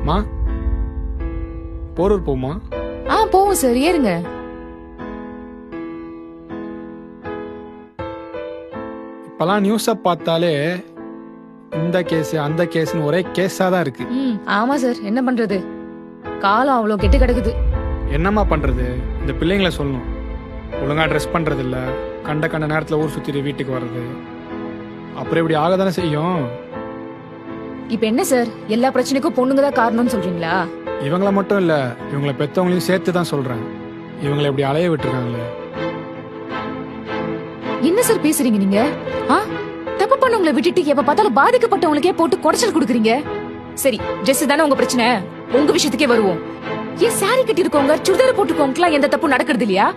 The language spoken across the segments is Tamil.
மா போரூர் போமா? போவோம் சார், ஏறுங்க. இப்பெல்லாம் நியூஸை பார்த்தாலே இந்த கேஸ் அந்த கேஸ்னு ஒரே கேஸா தான் இருக்கு. ஆமா சார், என்ன பண்றது, காலம் அவ்வளவு கெட்டு கிடக்குது. என்னம்மா பண்றது? இந்த பிள்ளைங்களை சொல்லணும், ஒழுங்கா ட்ரெஸ் பண்றது இல்ல, கண்ட கண்ட நேரத்துல ஊர் சுத்திட்டு வீட்டுக்கு வர்றது, அப்புறம் இப்படி ஆகதானே செய்யும். இப்ப என்ன சார், எல்லா பிரச்சனைக்கும் பொண்ணுங்க தான் காரணம்னு சொல்றீங்களா? இவங்கள மட்டும் இல்ல, இவங்களை பெத்தவங்களையும் சேர்த்து தான் சொல்றேன். இவங்களை இப்படி அலைய விட்டுருக்காங்களே. என்ன சார் பேசுறீங்க நீங்க? தப்பு பண்ணவங்களை விட்டுட்டு எப்ப பார்த்தாலும் பாதிக்கப்பட்டவங்களுக்கே போட்டு குடைச்சல் கொடுக்குறீங்க. சரி, ட்ரெஸ் தானே உங்க பிரச்சனை, உங்க விஷயத்துக்கே வருவோம். ஏன் சாரி கட்டி இருக்கவங்க சுடிதார் போட்டுக்கோங்கலாம் எந்த தப்பு நடக்கிறது இல்லையா?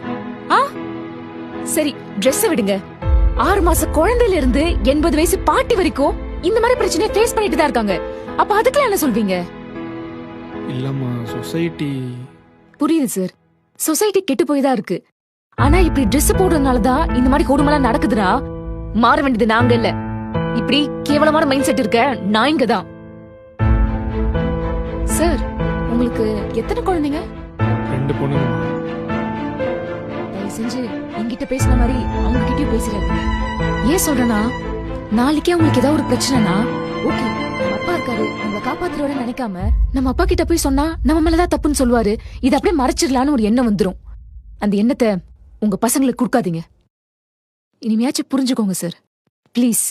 சரி, ட்ரெஸ் விடுங்க. 6 மாச குழந்தையில இருந்து 80 வயசு பாட்டி வரைக்கும் இந்த மாதிரி பிரச்சனையை ஃபேஸ் பண்ணிட்டு தான் இருக்காங்க. அப்ப அதுக்கெல்லாம் என்ன சொல்வீங்க? இல்லம்மா, சொசைட்டி. புரியுது சார், சொசைட்டி கெட்டு போய் தான் இருக்கு. ஆனா இப்படி ட்ரெஸ் போடுறதுனாலதான் இந்த மாதிரி கொடுமைலாம் நடக்குதுன்னா மாற வேண்டியது நாங்க இல்ல. இப்படி கேவலமான மைண்ட் செட் இருக்க நாய்ங்க தான். சார், உங்களுக்கு எத்தனை குழந்தைங்க? 2 பொண்ணுங்க. தயவு செஞ்சு என்கிட்ட பேசின மாதிரி அவங்க கிட்டயும் பேசுறாங்க. ஏன் சொல்றேன்னா, நாளைக்கே உங்களுக்கு ஏதாவது ஒரு பிரச்சனைனா, ஓகே நம்ம அப்பா இருக்காரு, நம்மள காப்பாத்துறோட நினைக்காம நம்ம அப்பா கிட்ட போய் சொன்னா நம்ம மேலதான் தப்புன்னு சொல்லுவாரு, இதை அப்படியே மறைச்சிடலான்னு ஒரு எண்ணம் வந்துரும். அந்த எண்ணத்தை உங்க பசங்களுக்கு கொடுக்காதீங்க. இனிமையாச்சும் புரிஞ்சுக்கோங்க சார், ப்ளீஸ்.